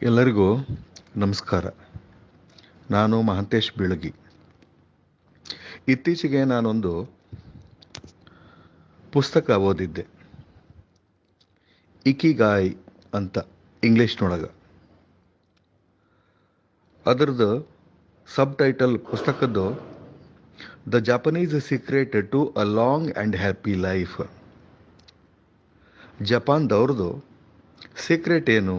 ಎಲ್ಲರಿಗೂ ನಮಸ್ಕಾರ. ನಾನು ಮಹಂತೇಶ್ ಬೀಳಗಿ. ಇತ್ತೀಚೆಗೆ ನಾನೊಂದು ಪುಸ್ತಕ ಓದಿದ್ದೆ, ಇಕಿಗಾಯ್ ಅಂತ ಇಂಗ್ಲೀಷ್ನೊಳಗೆ. ಅದರದ್ದು ಸಬ್ ಟೈಟಲ್ ಪುಸ್ತಕದ್ದು the Japanese secret to a long and happy life. ಜಪಾನ್ದವ್ರದ್ದು ಸೀಕ್ರೆಟ್ ಏನು?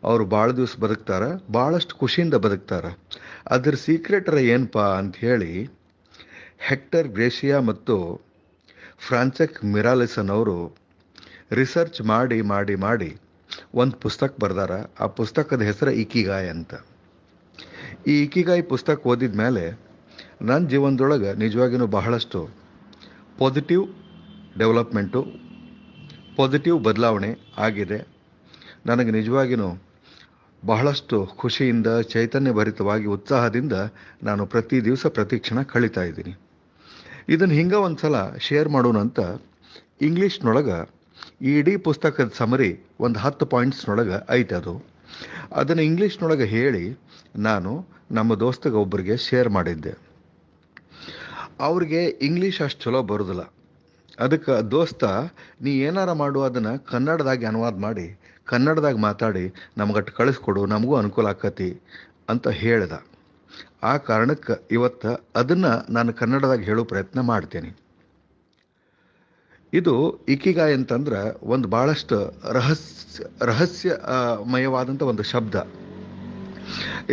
ಅವರು ಭಾಳ ದಿವಸ ಬದುಕ್ತಾರೆ, ಭಾಳಷ್ಟು ಖುಷಿಯಿಂದ ಬದುಕ್ತಾರೆ. ಅದ್ರ ಸೀಕ್ರೆಟ್ರ ಏನಪ್ಪ ಅಂತ ಹೇಳಿ ಹೆಕ್ಟರ್ ಗ್ರೇಷಿಯಾ ಮತ್ತು ಫ್ರಾನ್ಸೆಕ್ ಮಿರಾಲಿಸನ್ ಅವರು ರಿಸರ್ಚ್ ಮಾಡಿ ಮಾಡಿ ಮಾಡಿ ಒಂದು ಪುಸ್ತಕ ಬರ್ದಾರ. ಆ ಪುಸ್ತಕದ ಹೆಸರು ಇಕಿಗಾಯ್ ಅಂತ. ಈ ಇಕಿಗಾಯ್ ಪುಸ್ತಕ ಓದಿದ ಮೇಲೆ ನನ್ನ ಜೀವನದೊಳಗೆ ನಿಜವಾಗಿಯೂ ಬಹಳಷ್ಟು ಪಾಸಿಟಿವ್ ಡೆವಲಪ್ಮೆಂಟು, ಪಾಸಿಟಿವ್ ಬದಲಾವಣೆ ಆಗಿದೆ. ನನಗೆ ನಿಜವಾಗಿಯೂ ಬಹಳಷ್ಟು ಖುಷಿಯಿಂದ, ಚೈತನ್ಯ ಭರಿತವಾಗಿ, ಉತ್ಸಾಹದಿಂದ ನಾನು ಪ್ರತಿ ದಿವಸ ಪ್ರತಿ ಕ್ಷಣ ಕಳೀತಾ ಇದ್ದೀನಿ. ಇದನ್ನು ಹಿಂಗೆ ಒಂದು ಸಲ ಶೇರ್ ಮಾಡೋಣ ಅಂತ ಇಂಗ್ಲೀಷ್ನೊಳಗೆ ಈ ಇಡೀ ಪುಸ್ತಕದ ಸಮರಿ ಒಂದು 10 ಪಾಯಿಂಟ್ಸ್ನೊಳಗೆ ಐತೆ. ಅದನ್ನು ಇಂಗ್ಲೀಷ್ನೊಳಗೆ ಹೇಳಿ ನಾನು ನಮ್ಮ ದೋಸ್ತಗೆ ಒಬ್ಬರಿಗೆ ಶೇರ್ ಮಾಡಿದ್ದೆ. ಅವ್ರಿಗೆ ಇಂಗ್ಲೀಷ್ ಅಷ್ಟು ಚಲೋ ಬರೋದಿಲ್ಲ. ಅದಕ್ಕೆ ದೋಸ್ತ, ನೀ ಏನಾರ ಮಾಡು, ಅದನ್ನು ಕನ್ನಡದಾಗಿ ಅನುವಾದ ಮಾಡಿ ಕನ್ನಡದಾಗ ಮಾತಾಡಿ ನಮಗಟ್ಟು ಕಳಿಸ್ಕೊಡು, ನಮಗೂ ಅನುಕೂಲ ಆಕತಿ ಅಂತ ಹೇಳ್ದ. ಆ ಕಾರಣಕ್ಕೆ ಇವತ್ತು ಅದನ್ನು ನಾನು ಕನ್ನಡದಾಗ ಹೇಳೋ ಪ್ರಯತ್ನ ಮಾಡ್ತೇನೆ. ಇದು ಇಕಿಗಾಯ್ ಅಂತಂದ್ರೆ ಒಂದು ಭಾಳಷ್ಟು ರಹಸ್ಯಮಯವಾದಂಥ ಒಂದು ಶಬ್ದ.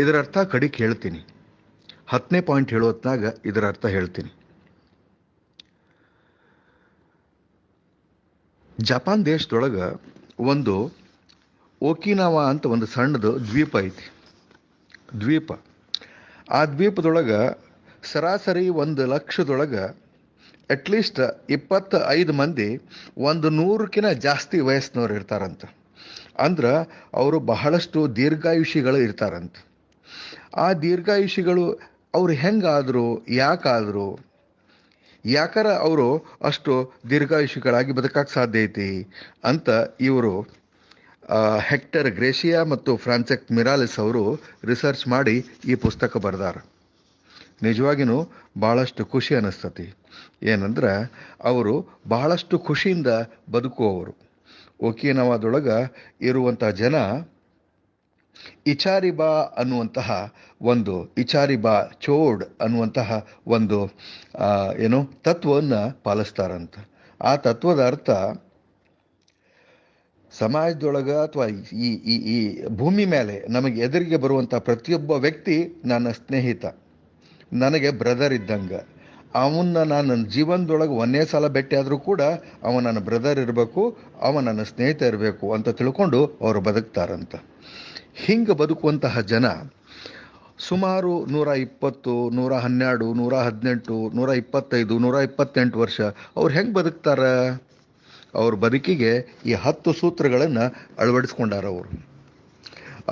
ಇದರ ಅರ್ಥ ಕಡಿಕ್ ಹೇಳ್ತೀನಿ. 10ನೇ ಪಾಯಿಂಟ್ ಹೇಳೋತ್ನಾಗ ಇದರ ಅರ್ಥ ಹೇಳ್ತೀನಿ. ಜಪಾನ್ ದೇಶದೊಳಗೆ ಒಂದು ಓಕಿನಾವಾ ಅಂತ ಒಂದು ಸಣ್ಣದು ದ್ವೀಪ ಐತಿ. ಆ ದ್ವೀಪದೊಳಗೆ ಸರಾಸರಿ 1,00,000ದೊಳಗೆ ಅಟ್ಲೀಸ್ಟ್ 25 ಮಂದಿ 100ಕ್ಕಿಂತ ಜಾಸ್ತಿ ವಯಸ್ಸಿನವ್ರು ಇರ್ತಾರಂತ. ಅಂದ್ರೆ ಅವರು ಬಹಳಷ್ಟು ದೀರ್ಘಾಯುಷಿಗಳು ಇರ್ತಾರಂತ. ಆ ದೀರ್ಘಾಯುಷಿಗಳು ಅವ್ರು ಹೆಂಗಾದರು, ಯಾಕಾರ ಅವರು ಅಷ್ಟು ದೀರ್ಘಾಯುಷಿಗಳಾಗಿ ಬದುಕಕ್ಕೆ ಸಾಧ್ಯ ಐತಿ ಅಂತ ಇವರು ಹೆಕ್ಟರ್ ಗ್ರೇಷಿಯಾ ಮತ್ತು ಫ್ರಾನ್ಸೆಕ್ ಮಿರಾಲಿಸ್ ಅವರು ರಿಸರ್ಚ್ ಮಾಡಿ ಈ ಪುಸ್ತಕ ಬರೆದಾರ. ನಿಜವಾಗಿಯೂ ಭಾಳಷ್ಟು ಖುಷಿ ಅನ್ನಿಸ್ತತಿ. ಏನಂದ್ರೆ ಅವರು ಬಹಳಷ್ಟು ಖುಷಿಯಿಂದ ಬದುಕುವವರು. ಓಕಿನಾವಾದೊಳಗೆ ಇರುವಂಥ ಜನ ಇಚಾರಿಬಾ ಅನ್ನುವಂತಹ ಒಂದು ಇಚಾರಿಬಾ ಚೋಡ್ ಅನ್ನುವಂತಹ ಒಂದು ತತ್ವವನ್ನು ಪಾಲಿಸ್ತಾರಂತ. ಆ ತತ್ವದ ಅರ್ಥ, ಸಮಾಜದೊಳಗೆ ಅಥವಾ ಈ ಈ ಈ ಭೂಮಿ ಮೇಲೆ ನಮಗೆ ಎದುರಿಗೆ ಬರುವಂಥ ಪ್ರತಿಯೊಬ್ಬ ವ್ಯಕ್ತಿ ನನ್ನ ಸ್ನೇಹಿತ, ನನಗೆ ಬ್ರದರ್ ಇದ್ದಂಗೆ. ಅವನ್ನ ನಾನು ನನ್ನ ಜೀವನದೊಳಗೆ ಒಂದೇ ಸಲ ಭೇಟಿ ಆದರೂ ಕೂಡ ಅವ ನನ್ನ ಬ್ರದರ್ ಇರಬೇಕು, ಅವ ನನ್ನ ಸ್ನೇಹಿತ ಇರಬೇಕು ಅಂತ ತಿಳ್ಕೊಂಡು ಅವರು ಬದುಕ್ತಾರಂತ. ಹಿಂಗೆ ಬದುಕುವಂತಹ ಜನ ಸುಮಾರು 120, 112, 118, 125, 128 ವರ್ಷ ಅವ್ರು ಹೆಂಗೆ ಬದುಕ್ತಾರ? ಅವ್ರ ಬದುಕಿಗೆ ಈ 10 ಸೂತ್ರಗಳನ್ನು ಅಳವಡಿಸ್ಕೊಂಡಾರ ಅವರು.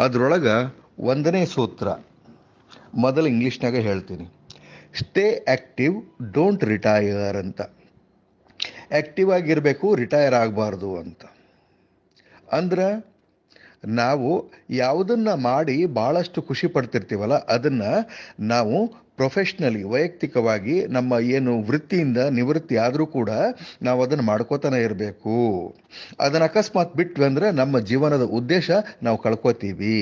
ಅದರೊಳಗೆ 1ನೇ ಸೂತ್ರ ಮೊದಲು ಇಂಗ್ಲೀಷ್ನಾಗ ಹೇಳ್ತೀನಿ. ಸ್ಟೇ ಆ್ಯಕ್ಟಿವ್, ಡೋಂಟ್ ರಿಟೈರ್ ಅಂತ. ಆ್ಯಕ್ಟಿವ್ ಆಗಿರಬೇಕು, ರಿಟೈರ್ ಆಗಬಾರ್ದು ಅಂತ. ಅಂದ್ರೆ ನಾವು ಯಾವುದನ್ನು ಮಾಡಿ ಭಾಳಷ್ಟು ಖುಷಿ ಪಡ್ತಿರ್ತೀವಲ್ಲ, ಅದನ್ನು ನಾವು ಪ್ರೊಫೆಷ್ನಲಿ, ವೈಯಕ್ತಿಕವಾಗಿ ನಮ್ಮ ಏನು ವೃತ್ತಿಯಿಂದ ನಿವೃತ್ತಿ ಆದರೂ ಕೂಡ ನಾವು ಅದನ್ನು ಮಾಡ್ಕೋತಾನೆ ಇರಬೇಕು. ಅದನ್ನು ಅಕಸ್ಮಾತ್ ಬಿಟ್ವಿ ಅಂದರೆ ನಮ್ಮ ಜೀವನದ ಉದ್ದೇಶ ನಾವು ಕಳ್ಕೊತೀವಿ.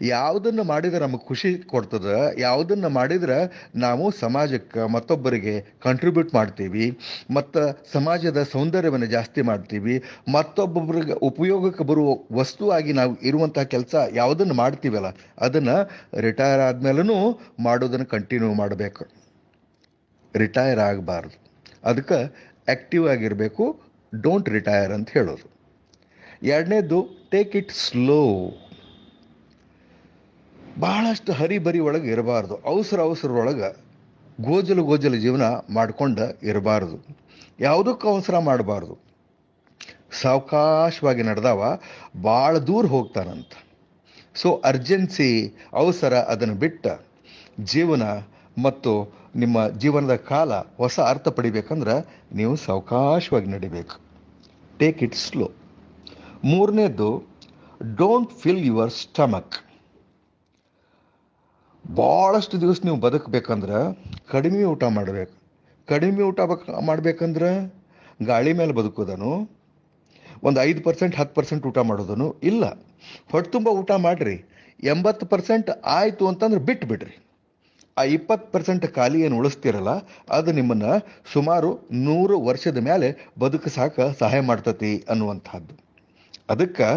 ಯಾವುದನ್ನು ಮಾಡಿದ್ರೆ ನಮಗೆ ಖುಷಿ ಕೊಡ್ತದೆ, ಯಾವುದನ್ನು ಮಾಡಿದ್ರೆ ನಾವು ಸಮಾಜಕ್ಕೆ ಮತ್ತೊಬ್ಬರಿಗೆ ಕಂಟ್ರಿಬ್ಯೂಟ್ ಮಾಡ್ತೀವಿ, ಮತ್ತು ಸಮಾಜದ ಸೌಂದರ್ಯವನ್ನು ಜಾಸ್ತಿ ಮಾಡ್ತೀವಿ, ಮತ್ತೊಬ್ಬೊಬ್ಬರಿಗೆ ಉಪಯೋಗಕ್ಕೆ ಬರುವ ವಸ್ತು ಆಗಿ ನಾವು ಇರುವಂಥ ಕೆಲಸ ಯಾವುದನ್ನು ಮಾಡ್ತೀವಲ್ಲ ಅದನ್ನು ರಿಟೈರ್ ಆದಮೇಲೂ ಮಾಡೋದನ್ನು ಕಂಟಿನ್ಯೂ ಮಾಡಬೇಕು. ರಿಟೈರ್ ಆಗಬಾರ್ದು. ಅದಕ್ಕೆ ಆ್ಯಕ್ಟಿವ್ ಆಗಿರಬೇಕು, ಡೋಂಟ್ ರಿಟೈರ್ ಅಂತ ಹೇಳೋದು. 2ನೇದು, ಟೇಕ್ ಇಟ್ ಸ್ಲೋ. ಬಹಳಷ್ಟು ಹರಿಬರಿ ಒಳಗೆ ಇರಬಾರ್ದು. ಅವಸರದೊಳಗೆ ಗೋಜಲು ಜೀವನ ಮಾಡ್ಕೊಂಡು ಇರಬಾರ್ದು. ಯಾವುದಕ್ಕೂ ಅವಸರ ಮಾಡಬಾರ್ದು. ಸಾವಕಾಶವಾಗಿ ನಡೆದವ ಭಾಳ ದೂರ ಹೋಗ್ತಾನಂತ. ಸೊ ಅರ್ಜೆನ್ಸಿ, ಅವಸರ ಅದನ್ನು ಬಿಟ್ಟ ಜೀವನ ಮತ್ತು ನಿಮ್ಮ ಜೀವನದ ಕಾಲ ಹೊಸ ಅರ್ಥ ಪಡಿಬೇಕಂದ್ರೆ ನೀವು ಸಾವಕಾಶವಾಗಿ ನಡಿಬೇಕು. Take it slow. 3ನೇದು, ಡೋಂಟ್ ಫಿಲ್ ಯುವರ್ ಸ್ಟಮಕ್. ಭಾಳಷ್ಟು ದಿವಸ ನೀವು ಬದುಕಬೇಕಂದ್ರೆ ಕಡಿಮೆ ಊಟ ಮಾಡಬೇಕು. ಕಡಿಮೆ ಊಟ ಮಾಡ್ಬೇಕಂದ್ರೆ ಗಾಳಿ ಮೇಲೆ ಬದುಕೋದನು, ಒಂದು 5% 10% ಊಟ ಮಾಡೋದನು ಇಲ್ಲ. ಹೊಟ್ಟೆ ತುಂಬ ಊಟ ಮಾಡಿರಿ, 80% ಆಯಿತು ಅಂತಂದ್ರೆ ಬಿಟ್ಟು ಬಿಡ್ರಿ. ಆ 20% ಖಾಲಿ ಏನು ಉಳಿಸ್ತಿರಲ್ಲ ಅದು ನಿಮ್ಮನ್ನು ಸುಮಾರು 100 ವರ್ಷದ ಮೇಲೆ ಬದುಕಸಾಕ ಸಹಾಯ ಮಾಡ್ತತಿ ಅನ್ನುವಂಥದ್ದು. ಅದಕ್ಕೆ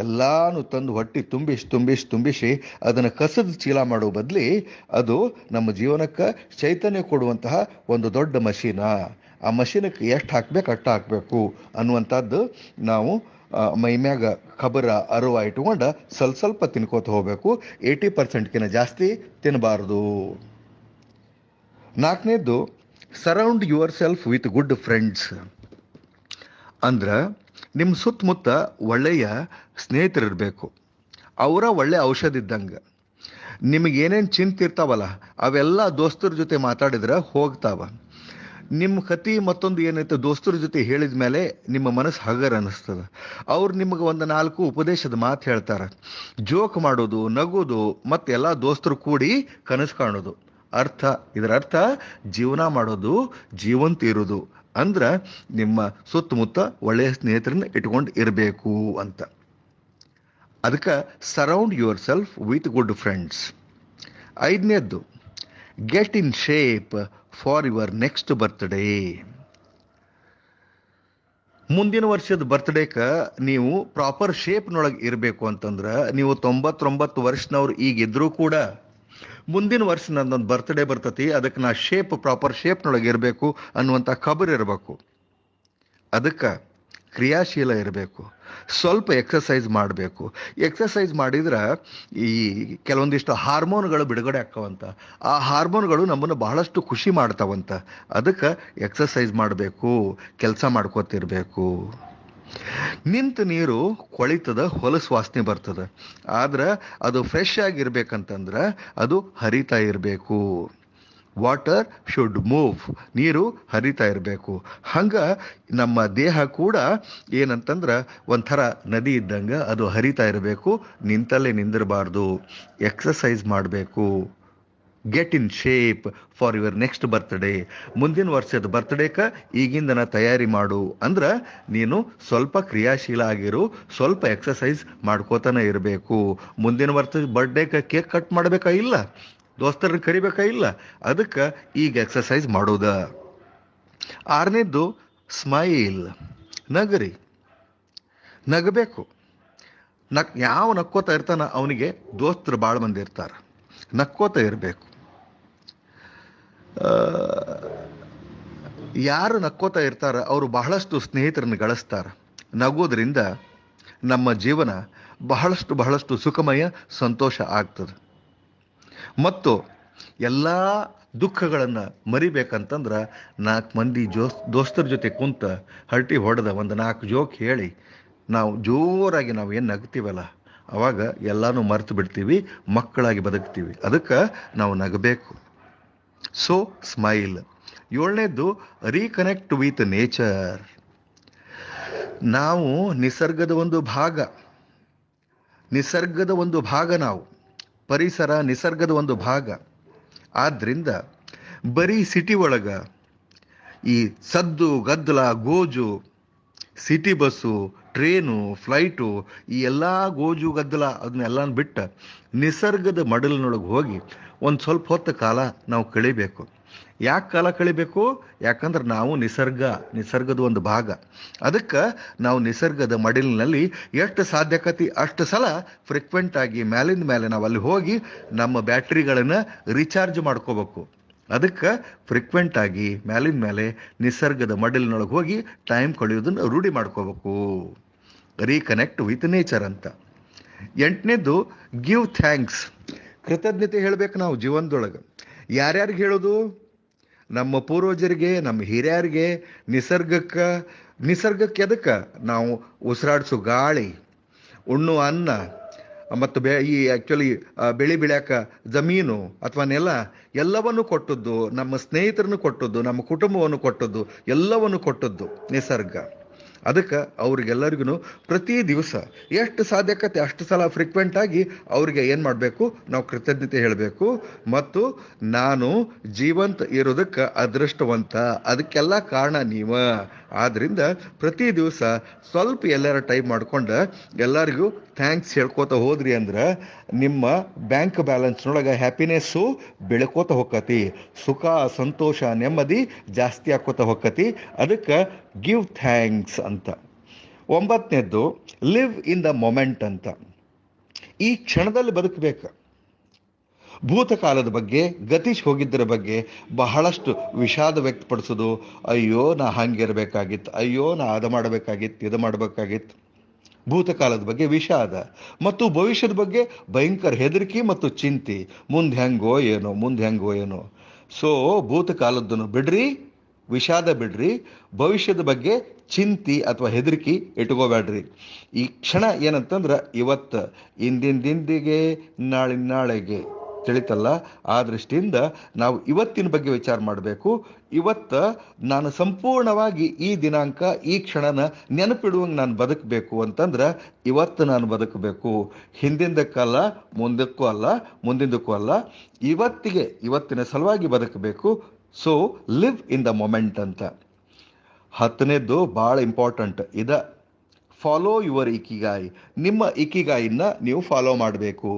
ಎಲ್ಲಾನು ತಂದು ಹೊಟ್ಟೆ ತುಂಬಿಸಿ ಅದನ್ನು ಕಸದ ಚೀಲ ಮಾಡೋ ಬದಲಿ ಅದು ನಮ್ಮ ಜೀವನಕ್ಕೆ ಚೈತನ್ಯ ಕೊಡುವಂತಹ ಒಂದು ದೊಡ್ಡ ಮಷೀನ. ಆ ಮಷೀನಕ್ಕೆ ಎಷ್ಟು ಹಾಕ್ಬೇಕು ಅಷ್ಟು ಹಾಕಬೇಕು ಅನ್ನುವಂಥದ್ದು ನಾವು ಮೈಮ್ಯಾಗ ಖಬರ ಅರಿವ ಇಟ್ಕೊಂಡು ಸ್ವಲ್ಪ ತಿನ್ಕೋತ ಹೋಗಬೇಕು. 80%ಗಿಂತ ಜಾಸ್ತಿ ತಿನ್ನಬಾರ್ದು. 4ನೇದು, surround yourself with good friends. ಅಂದ್ರೆ ನಿಮ್ಮ ಸುತ್ತಮುತ್ತ ಒಳ್ಳೆಯ ಸ್ನೇಹಿತರಿರಬೇಕು. ಅವರ ಒಳ್ಳೆ ಔಷಧ ಇದ್ದಂಗೆ. ನಿಮಗೇನೇನು ಚಿಂತೆ ಇರ್ತಾವಲ್ಲ ಅವೆಲ್ಲ ದೋಸ್ತರ ಜೊತೆ ಮಾತಾಡಿದ್ರೆ ಹೋಗ್ತಾವ. ನಿಮ್ಮ ಕತಿ ಮತ್ತೊಂದು ಏನೈತೆ ದೋಸ್ತರ ಜೊತೆ ಹೇಳಿದ ಮೇಲೆ ನಿಮ್ಮ ಮನಸ್ಸು ಹಗರ್ ಅನ್ನಿಸ್ತದೆ. ಅವ್ರು ನಿಮಗೆ ಒಂದು 4 ಉಪದೇಶದ ಮಾತು ಹೇಳ್ತಾರೆ. ಜೋಕ್ ಮಾಡೋದು, ನಗೋದು, ಮತ್ತು ಎಲ್ಲ ದೋಸ್ತರು ಕೂಡಿ ಕನಸು ಕಾಣೋದು. ಇದರ ಅರ್ಥ ಜೀವನ ಮಾಡೋದು, ಜೀವಂತ ಇರೋದು ಅಂದ್ರೆ ನಿಮ್ಮ ಸುತ್ತಮುತ್ತ ಒಳ್ಳೆಯ ಸ್ನೇಹಿತರನ್ನ ಇಟ್ಕೊಂಡು ಇರಬೇಕು ಅಂತ. ಅದಕ್ಕೆ surround yourself with good friends. 5ನೇದ್ದು, get in shape for your next birthday. ಮುಂದಿನ ವರ್ಷದ ಬರ್ತ್ಡೇಕ್ಕೆ ನೀವು ಪ್ರಾಪರ್ ಶೇಪ್ನೊಳಗೆ ಇರಬೇಕು ಅಂತಂದ್ರೆ ನೀವು 99 ವರ್ಷನವ್ರು ಈಗಿದ್ರೂ ಕೂಡ ಮುಂದಿನ ವರ್ಷ ನನ್ನೊಂದು ಬರ್ತ್ಡೇ ಬರ್ತತಿ, ಅದಕ್ಕೆ ನಾ ಪ್ರಾಪರ್ ಶೇಪ್ನೊಳಗೆ ಇರಬೇಕು ಅನ್ನುವಂಥ ಖಬರ್ ಇರಬೇಕು. ಅದಕ್ಕೆ ಕ್ರಿಯಾಶೀಲ ಇರಬೇಕು. ಸ್ವಲ್ಪ ಎಕ್ಸಸೈಸ್ ಮಾಡಬೇಕು. ಎಕ್ಸಸೈಸ್ ಮಾಡಿದ್ರೆ ಈ ಕೆಲವೊಂದಿಷ್ಟು ಹಾರ್ಮೋನ್ಗಳು ಬಿಡುಗಡೆ ಆಕ್ಕವಂತ. ಆ ಹಾರ್ಮೋನ್ಗಳು ನಮ್ಮನ್ನು ಬಹಳಷ್ಟು ಖುಷಿ ಮಾಡ್ತಾವಂತ. ಅದಕ್ಕೆ ಎಕ್ಸಸೈಸ್ ಮಾಡಬೇಕು, ಕೆಲಸ ಮಾಡ್ಕೋತಿರ್ಬೇಕು. ನಿಂತ ನೀರು ಕೊಳಿತದ, ಹೊಲಸು ವಾಸನೆ ಬರ್ತದೆ. ಆದ್ರೆ ಅದು ಫ್ರೆಶ್ ಆಗಿರ್ಬೇಕಂತಂದ್ರೆ ಅದು ಹರಿತಾ ಇರಬೇಕು. ವಾಟರ್ ಶುಡ್ ಮೂವ್, ನೀರು ಹರಿತಾ ಇರಬೇಕು. ಹಂಗೆ ನಮ್ಮ ದೇಹ ಕೂಡ ಏನಂತಂದ್ರೆ ಒಂಥರ ನದಿ ಇದ್ದಂಗೆ ಅದು ಹರಿತಾ ಇರಬೇಕು, ನಿಂತಲ್ಲೇ ನಿಂದಿರಬಾರ್ದು. ಎಕ್ಸಸೈಸ್ ಮಾಡಬೇಕು. Get in shape for your next birthday. ಮುಂದಿನ ವರ್ಷದ ಬರ್ತ್ಡೇಕ್ಕೆ ಈಗಿಂದನ ತಯಾರಿ ಮಾಡು ಅಂದ್ರೆ ನೀನು ಸ್ವಲ್ಪ ಕ್ರಿಯಾಶೀಲ ಆಗಿರು, ಸ್ವಲ್ಪ ಎಕ್ಸಸೈಸ್ ಮಾಡ್ಕೋತಾನೆ ಇರಬೇಕು. ಮುಂದಿನ ವರ್ಷದ ಬರ್ತ್ಡೇಕ್ಕೆ ಕೇಕ್ ಕಟ್ ಮಾಡಬೇಕಾ ಇಲ್ಲ, ದೋಸ್ತರನ್ನ ಕರಿಬೇಕಾ ಇಲ್ಲ, ಅದಕ್ಕೆ ಈಗ ಎಕ್ಸಸೈಸ್ ಮಾಡೋದ. 6ನೇದ್ದು, ಸ್ಮೈಲ್, ನಗರಿ, ನಗಬೇಕು. ಯಾವ ನಕ್ಕೋತಾ ಇರ್ತಾನ ಅವನಿಗೆ ದೋಸ್ತರು ಭಾಳ ಮಂದಿ ಇರ್ತಾರೆ. ನಕ್ಕೋತಾ ಇರಬೇಕು. ಯಾರು ನಕ್ಕೋತಾ ಇರ್ತಾರ ಅವರು ಬಹಳಷ್ಟು ಸ್ನೇಹಿತರನ್ನು ಗಳಿಸ್ತಾರೆ. ನಗೋದ್ರಿಂದ ನಮ್ಮ ಜೀವನ ಬಹಳಷ್ಟು ಸುಖಮಯ, ಸಂತೋಷ ಆಗ್ತದೆ. ಮತ್ತು ಎಲ್ಲ ದುಃಖಗಳನ್ನು ಮರಿಬೇಕಂತಂದ್ರೆ 4 ಮಂದಿ ದೋಸ್ತರ ಜೊತೆ ಕುಂತ ಹರಟಿ ಹೊಡೆದ ಒಂದು 4 ಜೋಕ್ ಹೇಳಿ ನಾವು ಜೋರಾಗಿ ನಾವು ಏನು ನಗ್ತೀವಲ್ಲ ಅವಾಗ ಎಲ್ಲಾನು ಮರ್ತು ಬಿಡ್ತೀವಿ, ಮಕ್ಕಳಾಗಿ ಬದುಕ್ತೀವಿ. ಅದಕ್ಕೆ ನಾವು ನಗಬೇಕು. So smile. 7ನೇದ್ದು, ರೀಕನೆಕ್ಟ್ ವಿತ್ ನೇಚರ್. ನಾವು ನಿಸರ್ಗದ ಒಂದು ಭಾಗ ನಾವು. ಪರಿಸರ ನಿಸರ್ಗದ ಒಂದು ಭಾಗ. ಆದ್ರಿಂದ ಬರೀ ಸಿಟಿ ಒಳಗೆ ಈ ಸದ್ದು ಗದ್ದಲ ಗೋಜು, ಸಿಟಿ ಬಸ್ಸು, ಟ್ರೇನು, ಫ್ಲೈಟು, ಈ ಎಲ್ಲ ಗೋಜು ಗದ್ದಲ ಅದನ್ನೆಲ್ಲ ಬಿಟ್ಟು ನಿಸರ್ಗದ ಮಡಲಿನೊಳಗೆ ಹೋಗಿ ಒಂದು ಸ್ವಲ್ಪ ಹೊತ್ತು ಕಾಲ ನಾವು ಕಳಿಬೇಕು. ಯಾಕೆ ಕಾಲ ಕಳಿಬೇಕು? ಯಾಕಂದ್ರೆ ನಾವು ನಿಸರ್ಗದ ಒಂದು ಭಾಗ. ಅದಕ್ಕೆ ನಾವು ನಿಸರ್ಗದ ಮಡಿಲಿನಲ್ಲಿ ಎಷ್ಟು ಸಾಧ್ಯಕತೆ ಅಷ್ಟು ಸಲ ಫ್ರೀಕ್ವೆಂಟ್ ಆಗಿ ಮೇಲಿಂದ ಮೇಲೆ ನಾವು ಅಲ್ಲಿ ಹೋಗಿ ನಮ್ಮ ಬ್ಯಾಟ್ರಿಗಳನ್ನು ರೀಚಾರ್ಜ್ ಮಾಡ್ಕೋಬೇಕು. ಅದಕ್ಕೆ ಫ್ರೀಕ್ವೆಂಟ್ ಆಗಿ ಮೇಲಿನ ಮೇಲೆ ನಿಸರ್ಗದ ಮಡಿಲಿನೊಳಗೆ ಹೋಗಿ ಟೈಮ್ ಕಳೆಯೋದನ್ನು ರೂಢಿ ಮಾಡ್ಕೋಬೇಕು. ರೀಕನೆಕ್ಟ್ ವಿತ್ ನೇಚರ್ ಅಂತ. 8ನೇದ್ದು, ಗಿವ್ ಥ್ಯಾಂಕ್ಸ್. ಕೃತಜ್ಞತೆ ಹೇಳಬೇಕು ನಾವು ಜೀವನದೊಳಗೆ. ಯಾರ್ಯಾರಿಗೆ ಹೇಳೋದು? ನಮ್ಮ ಪೂರ್ವಜರಿಗೆ, ನಮ್ಮ ಹಿರಿಯರಿಗೆ, ನಿಸರ್ಗಕ್ಕೆ ಎದಕ್ಕೆ? ನಾವು ಉಸಿರಾಡಿಸೋ ಗಾಳಿ, ಉಣ್ಣು ಅನ್ನ, ಮತ್ತು ಬೆಳೆ ಬೆಳ್ಯಾಕ ಜಮೀನು ಅಥವಾ ನೆಲ ಎಲ್ಲವನ್ನು ಕೊಟ್ಟದ್ದು, ನಮ್ಮ ಸ್ನೇಹಿತರನ್ನು ಕೊಟ್ಟದ್ದು, ನಮ್ಮ ಕುಟುಂಬವನ್ನು ಕೊಟ್ಟದ್ದು, ಎಲ್ಲವನ್ನು ಕೊಟ್ಟದ್ದು ನಿಸರ್ಗ. ಅದಕ್ಕೆ ಅವ್ರಿಗೆಲ್ಲರಿಗೂ ಪ್ರತಿ ದಿವಸ ಎಷ್ಟು ಸಾಧ್ಯಕತೆ ಅಷ್ಟು ಸಲ ಫ್ರೀಕ್ವೆಂಟ್ ಆಗಿ ಅವ್ರಿಗೆ ಏನು ಮಾಡಬೇಕು, ನಾವು ಕೃತಜ್ಞತೆ ಹೇಳಬೇಕು. ಮತ್ತು ನಾನು ಜೀವಂತ ಇರೋದಕ್ಕೆ ಅದೃಷ್ಟವಂತ, ಅದಕ್ಕೆಲ್ಲ ಕಾರಣ ನೀವ. ಆದ್ರಿಂದ ಪ್ರತಿ ದಿವಸ ಸ್ವಲ್ಪ ಎಲ್ಲರ ಟೈಪ್ ಮಾಡ್ಕೊಂಡು ಎಲ್ಲರಿಗೂ ಥ್ಯಾಂಕ್ಸ್ ಹೇಳ್ಕೋತ ಹೋದ್ರಿ ಅಂದ್ರೆ ನಿಮ್ಮ ಬ್ಯಾಂಕ್ ಬ್ಯಾಲೆನ್ಸ್ನೊಳಗೆ ಹ್ಯಾಪಿನೆಸ್ಸು ಬೆಳ್ಕೋತ ಹೋಗತಿ, ಸುಖ ಸಂತೋಷ ನೆಮ್ಮದಿ ಜಾಸ್ತಿ ಆಕೋತ ಹೋಗತಿ. ಅದಕ್ಕೆ ಗಿವ್ ಥ್ಯಾಂಕ್ಸ್ ಅಂತ. 9ನೇದ್ದು ಲಿವ್ ಇನ್ ದ ಮೊಮೆಂಟ್ ಅಂತ. ಈ ಕ್ಷಣದಲ್ಲಿ ಬದುಕಬೇಕು. ಭೂತಕಾಲದ ಬಗ್ಗೆ, ಗತಿಸಿ ಹೋಗಿದ್ದರ ಬಗ್ಗೆ ಬಹಳಷ್ಟು ವಿಷಾದ ವ್ಯಕ್ತಪಡಿಸೋದು, ಅಯ್ಯೋ ನಾ ಹಂಗಿರ್ಬೇಕಾಗಿತ್ತು, ಅಯ್ಯೋ ನಾ ಅದು ಮಾಡಬೇಕಾಗಿತ್ತು, ಇದು ಮಾಡಬೇಕಾಗಿತ್ತು. ಭೂತಕಾಲದ ಬಗ್ಗೆ ವಿಷಾದ ಮತ್ತು ಭವಿಷ್ಯದ ಬಗ್ಗೆ ಭಯಂಕರ ಹೆದರಿಕೆ ಮತ್ತು ಚಿಂತೆ, ಮುಂದೆ ಹೆಂಗೋ ಏನೋ. ಸೊ ಭೂತಕಾಲದ್ದನ್ನು ಬಿಡ್ರಿ, ವಿಷಾದ ಬಿಡ್ರಿ, ಭವಿಷ್ಯದ ಬಗ್ಗೆ ಚಿಂತೆ ಅಥವಾ ಹೆದರಿಕೆ ಇಟ್ಕೋಬೇಡ್ರಿ. ಈ ಕ್ಷಣ ಏನಂತಂದ್ರೆ ಇವತ್ತು, ಇಂದಿಂದಿಂದಿಗೆ ನಾಳೆಗೆ ತಿಳಿತಲ್ಲ. ಆ ದೃಷ್ಟಿಯಿಂದ ನಾವು ಇವತ್ತಿನ ಬಗ್ಗೆ ವಿಚಾರ ಮಾಡಬೇಕು. ಇವತ್ತು ನಾನು ಸಂಪೂರ್ಣವಾಗಿ ಈ ದಿನಾಂಕ ಈ ಕ್ಷಣನ ನೆನಪಿಡುವಂಗೆ ನಾನು ಬದುಕಬೇಕು ಅಂತಂದ್ರೆ ಇವತ್ತು ನಾನು ಬದುಕಬೇಕು. ಹಿಂದಿಂದಕ್ಕಲ್ಲ, ಮುಂದಿಂದಕ್ಕೂ ಅಲ್ಲ, ಇವತ್ತಿನ ಸಲುವಾಗಿ ಬದುಕಬೇಕು. So live in the moment ಅಂತ. 10ನೇದ್ದು ಭಾಳ ಇಂಪಾರ್ಟೆಂಟ್ ಇದ, ಫಾಲೋ ಯುವರ್ ಇಕಿಗಾಯ್. ನಿಮ್ಮ ಇಕಿಗಾಯಿನ ನೀವು ಫಾಲೋ ಮಾಡಬೇಕು.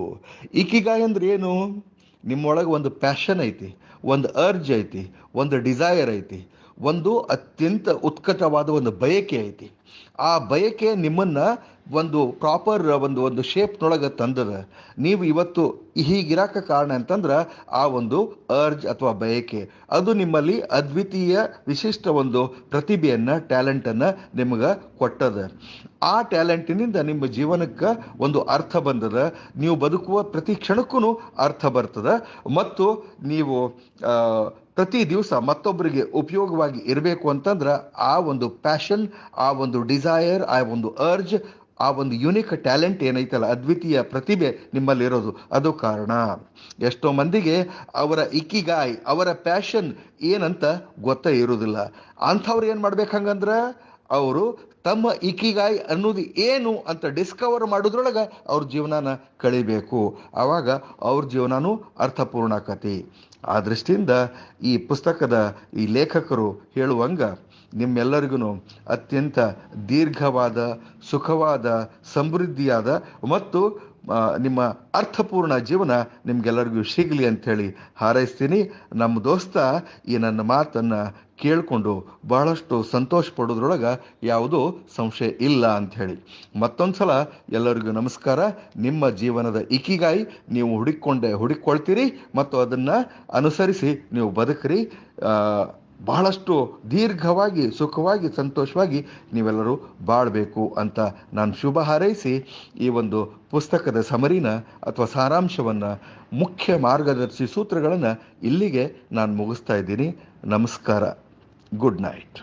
ಇಕಿಗಾಯ್ ಅಂದ್ರೆ ಏನು? ನಿಮ್ಮೊಳಗೆ ಒಂದು ಪ್ಯಾಷನ್ ಐತಿ, ಒಂದು ಅರ್ಜ್ ಐತಿ, ಒಂದು ಡಿಸೈರ್ ಐತಿ, ಒಂದು ಅತ್ಯಂತ ಉತ್ಕಟವಾದ ಒಂದು ಬಯಕೆ ಐತಿ. ಆ ಬಯಕೆ ನಿಮ್ಮನ್ನ ಒಂದು ಪ್ರಾಪರ್ ಒಂದು ಶೇಪ್ನೊಳಗೆ ತಂದದ. ನೀವು ಇವತ್ತು ಹೀಗಿರಾಕ ಕಾರಣ ಅಂತಂದ್ರೆ ಆ ಒಂದು ಅರ್ಜ್ ಅಥವಾ ಬಯಕೆ ಅದು ನಿಮ್ಮಲ್ಲಿ ಅದ್ವಿತೀಯ ವಿಶಿಷ್ಟ ಒಂದು ಪ್ರತಿಭೆಯನ್ನು, ಟ್ಯಾಲೆಂಟನ್ನು ನಿಮಗೆ ಕೊಟ್ಟದ. ಆ ಟ್ಯಾಲೆಂಟಿನಿಂದ ನಿಮ್ಮ ಜೀವನಕ್ಕೆ ಒಂದು ಅರ್ಥ ಬಂದದ. ನೀವು ಬದುಕುವ ಪ್ರತಿ ಕ್ಷಣಕ್ಕೂ ಅರ್ಥ ಬರ್ತದ. ಮತ್ತು ನೀವು ಪ್ರತಿ ದಿವಸ ಮತ್ತೊಬ್ಬರಿಗೆ ಉಪಯೋಗವಾಗಿ ಇರಬೇಕು ಅಂತಂದ್ರೆ ಆ ಒಂದು ಪ್ಯಾಷನ್, ಆ ಒಂದು ಡಿಸೈರ್, ಆ ಒಂದು ಅರ್ಜ್, ಆ ಒಂದು ಯುನಿಕ್ ಟ್ಯಾಲೆಂಟ್ ಏನೈತಲ್ಲ, ಅದ್ವಿತೀಯ ಪ್ರತಿಭೆ ನಿಮ್ಮಲ್ಲಿರೋದು ಅದು ಕಾರಣ. ಎಷ್ಟೋ ಮಂದಿಗೆ ಅವರ ಇಕಿಗಾಯ್, ಅವರ ಪ್ಯಾಷನ್ ಏನಂತ ಗೊತ್ತೇ ಇರೋದಿಲ್ಲ. ಅಂಥವ್ರು ಏನು ಮಾಡ್ಬೇಕಂಗಂದ್ರೆ ಅವರು ತಮ್ಮ ಇಕಿಗಾಯ್ ಅನ್ನೋದು ಏನು ಅಂತ ಡಿಸ್ಕವರ್ ಮಾಡೋದ್ರೊಳಗೆ ಅವ್ರ ಜೀವನನ ಕಳಿಬೇಕು. ಆವಾಗ ಅವ್ರ ಜೀವನನೂ ಅರ್ಥಪೂರ್ಣ ಆಕತಿ. ಆ ದೃಷ್ಟಿಯಿಂದ ಈ ಪುಸ್ತಕದ ಈ ಲೇಖಕರು ಹೇಳುವಂಗ ನಿಮ್ಮೆಲ್ಲರಿಗೂ ಅತ್ಯಂತ ದೀರ್ಘವಾದ, ಸುಖವಾದ, ಸಮೃದ್ಧಿಯಾದ ಮತ್ತು ನಿಮ್ಮ ಅರ್ಥಪೂರ್ಣ ಜೀವನ ನಿಮ್ಗೆಲ್ಲರಿಗೂ ಸಿಗಲಿ ಅಂಥೇಳಿ ಹಾರೈಸ್ತೀನಿ. ನಮ್ಮ ದೋಸ್ತ ಈ ನನ್ನ ಮಾತನ್ನು ಕೇಳಿಕೊಂಡು ಬಹಳಷ್ಟು ಸಂತೋಷ ಪಡೋದ್ರೊಳಗೆ ಯಾವುದೂ ಸಂಶಯ ಇಲ್ಲ ಅಂಥೇಳಿ. ಮತ್ತೊಂದು ಸಲ ಎಲ್ಲರಿಗೂ ನಮಸ್ಕಾರ. ನಿಮ್ಮ ಜೀವನದ ಇಕಿಗಾಯಿ ನೀವು ಹುಡುಕೊಳ್ತೀರಿ ಮತ್ತು ಅದನ್ನು ಅನುಸರಿಸಿ ನೀವು ಬದುಕ್ರಿ. ಬಹಳಷ್ಟು ದೀರ್ಘವಾಗಿ, ಸುಖವಾಗಿ, ಸಂತೋಷವಾಗಿ ನೀವೆಲ್ಲರೂ ಬಾಳಬೇಕು ಅಂತ ನಾನು ಶುಭ ಹಾರೈಸಿ ಈ ಒಂದು ಪುಸ್ತಕದ ಸಮರಿನ ಅಥವಾ ಸಾರಾಂಶವನ್ನು, ಮುಖ್ಯ ಮಾರ್ಗದರ್ಶಿ ಸೂತ್ರಗಳನ್ನು ಇಲ್ಲಿಗೆ ನಾನು ಮುಗಿಸ್ತಾ ಇದ್ದೀನಿ. ನಮಸ್ಕಾರ. Good night.